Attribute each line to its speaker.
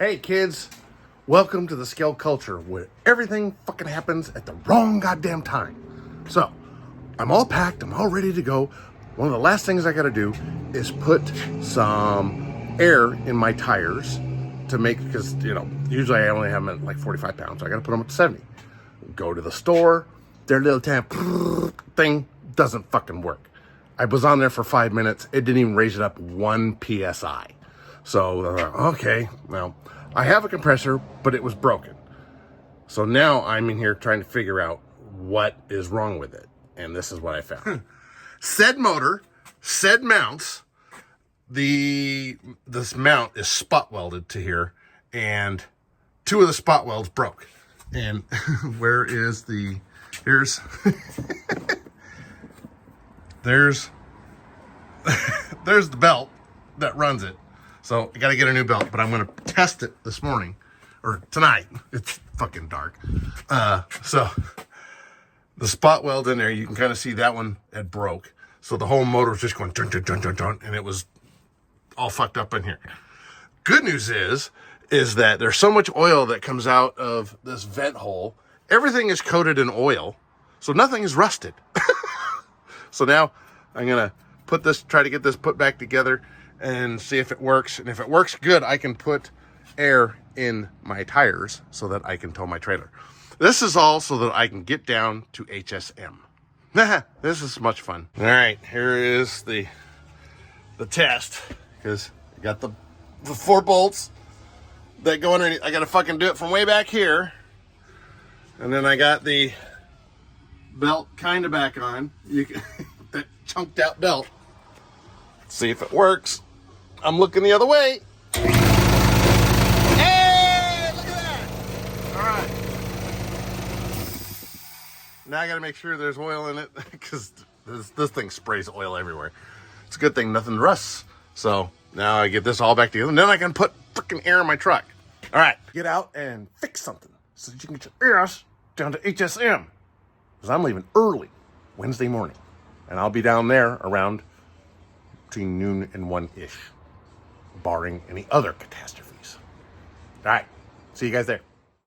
Speaker 1: Hey kids, welcome to the scale culture where everything fucking happens at the wrong goddamn time. So, I'm all packed, I'm all ready to go. One of the last things I gotta do is put some air in my tires to make, because, usually I only have them at like 45 pounds. So I gotta put them up to 70. Go to the store, their little thing doesn't fucking work. I was on there for 5 minutes, it didn't even raise it up 1 PSI. So, okay, well, I have a compressor, but it was broken. So now I'm in here trying to figure out what is wrong with it. And this is what I found. Said motor, said mounts, this mount is spot welded to here, and 2 of the spot welds broke. And where is here's, there's the belt that runs it. So I got to get a new belt, but I'm going to test it this morning or tonight. It's fucking dark. So the spot weld in there, you can kind of see that one had broke. So the whole motor was just going dun, dun, dun, dun, dun, and it was all fucked up in here. Good news is that there's so much oil that comes out of this vent hole. Everything is coated in oil, so nothing is rusted. So now I'm going to try to get this put back together and see if it works. And if it works good, I can put air in my tires so that I can tow my trailer. This is all so that I can get down to HSM. This is much fun. All right, here is the test, because I got the 4 bolts that go underneath. I got to fucking do it from way back here. And then I got the belt kind of back on. That chunked out belt. See if it works. I'm looking the other way. Hey, look at that. All right. Now I got to make sure there's oil in it, because this thing sprays oil everywhere. It's a good thing nothing rusts. So now I get this all back together, and then I can put freaking air in my truck. All right, get out and fix something so that you can get your ass down to HSM, because I'm leaving early Wednesday morning, and I'll be down there around between noon and 1-ish, barring any other catastrophes. All right, see you guys there.